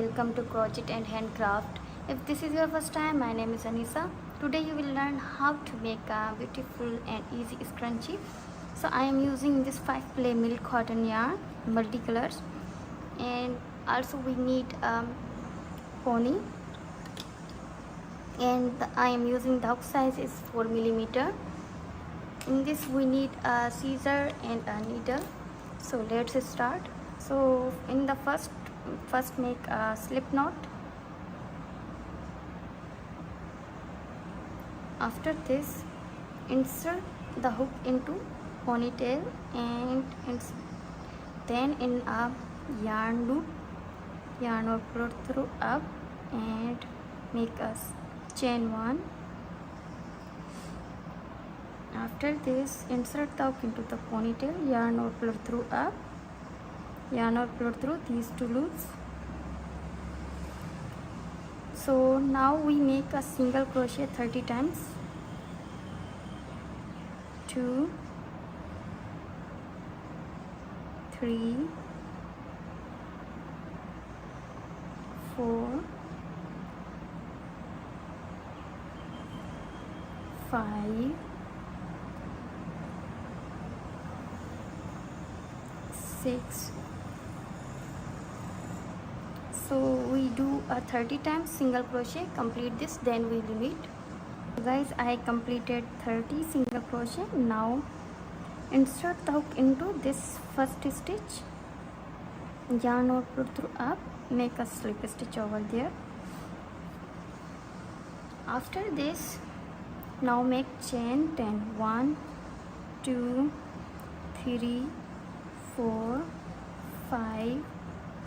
welcome to Crochet and Handcraft. If this is your first time, my name is Anisa. Today you will learn how to make a beautiful and easy scrunchie. So I am using this 5 play milk cotton yarn, multicolors, and also we need pony, and I am using the hook size is 4 millimeter. In this we need a scissor and a needle. So let's start. So in the first make a slip knot. After this, insert the hook into ponytail and then in a yarn loop, yarn or pull through up and make a chain 1. After this, insert the hook into the ponytail, yarn or pull through up, yarn or pull through these 2 loops. So now we make a single crochet 30 times. 2, 3, 4, 5, 6. So we do a 30 times single crochet, complete this, then we will meet. Guys, I completed 30 single crochet. Now insert the hook into this first stitch, yarn or pull through up, make a slip stitch over there. After this, now make chain 10. 1, 2, 3, 4, 5,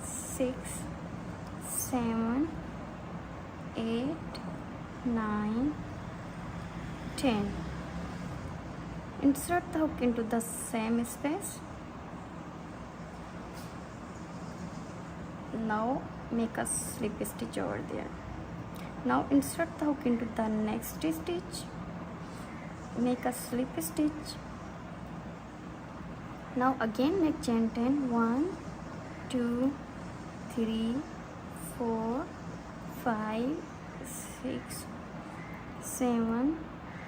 6, 7, 8, 9, 10. Insert the hook into the same space. Now make a slip stitch over there. Now insert the hook into the next stitch, make a slip stitch. Now again make chain 10. 1, 2, 3, 4, 5, 6, 7,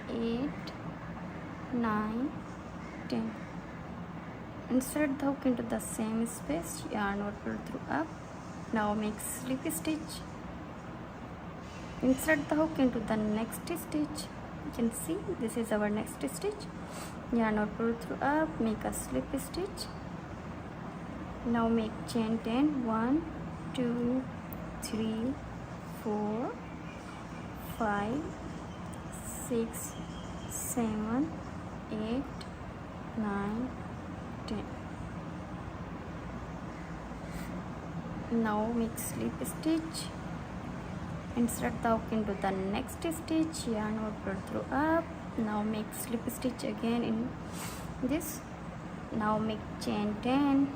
8, 9, 10. Insert the hook into the same space, yarn or pull through up. Now make slip stitch. Insert the hook into the next stitch. You can see this is our next stitch. Yarn or pull through up, make a slip stitch. Now make chain 10. 1, 2, 3, 4, 5, 6, 7, 8, 9, 10. Now make slip stitch. Insert the hook into the next stitch, yarn or pull through up. Now make slip stitch again in this. Now make chain 10.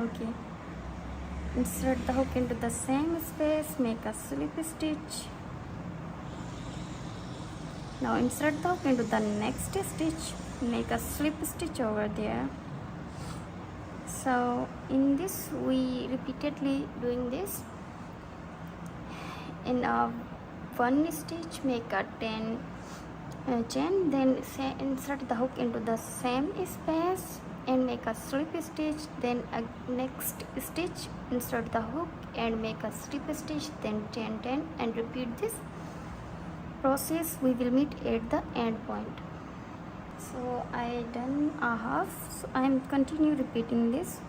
Okay, insert the hook into the same space, make a slip stitch. Now insert the hook into the next stitch, make a slip stitch over there. So in this we repeatedly doing this. In a 1 stitch make a 10 chain, then insert the hook into the same space and make a slip stitch, then a next stitch, insert the hook and make a slip stitch, then chain 10, and repeat this process. We will meet at the end point. So I done a half, so I am continue repeating this.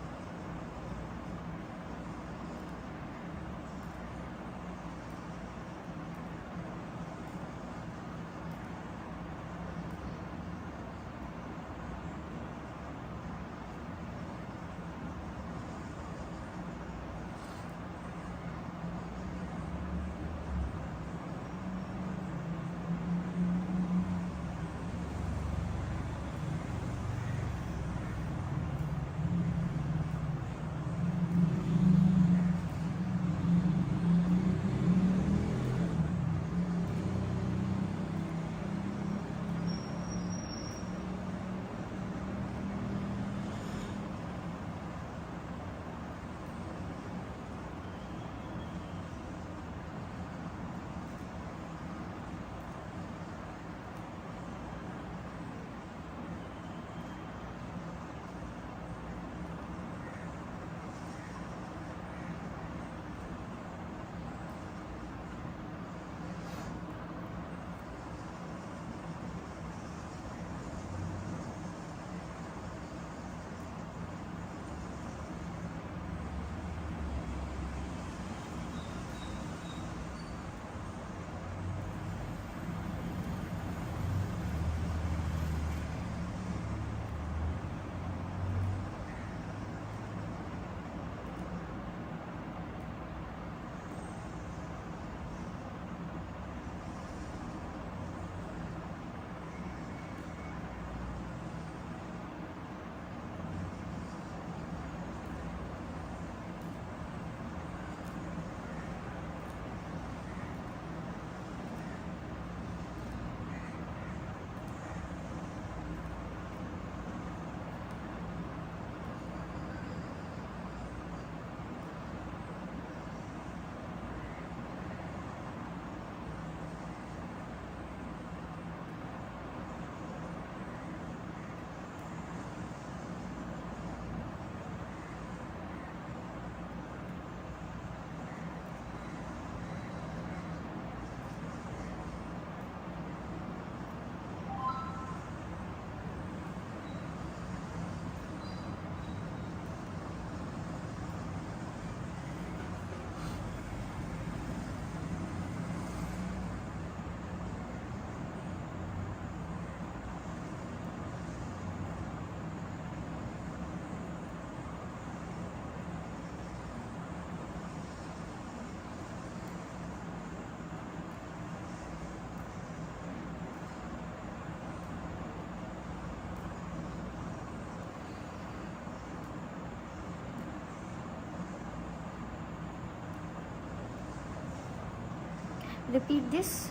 repeat this.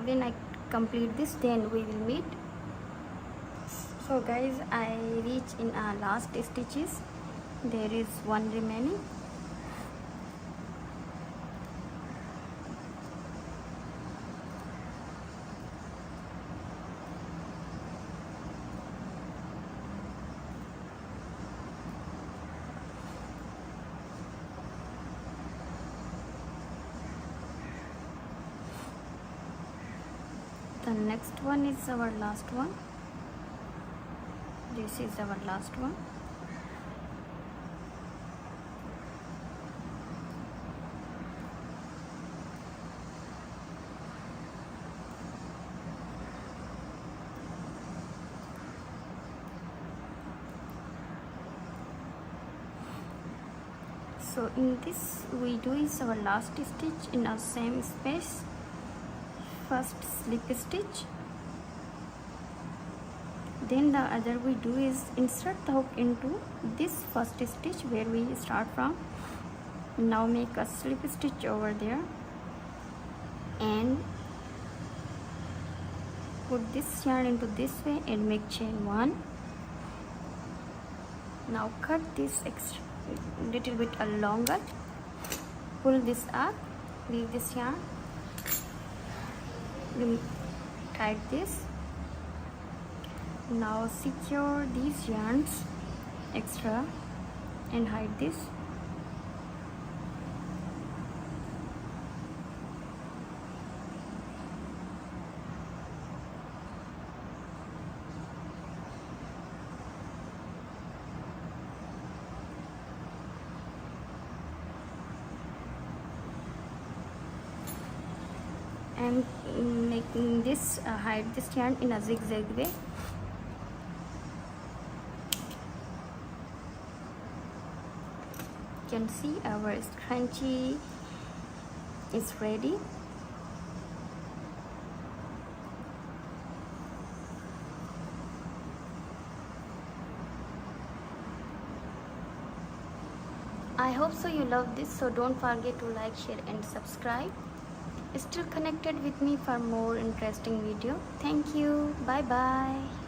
When I complete this, then we will meet. So guys, I reach in last stitches. There is one remaining. The next one is our last one. This is our last one. So in this we do is our last stitch in our same space. First slip stitch, then the other we do is insert the hook into this first stitch where we start from. Now make a slip stitch over there and put this yarn into this way and make chain 1. Now cut this extra little bit longer, pull this up, leave this yarn, tight this. Now secure these yarns extra and hide this. And making this hide this yarn in a zigzag way. You can see our scrunchie is ready. I hope so you love this, so don't forget to like, share and subscribe. Still connected with me for more interesting video. Thank you. Bye bye.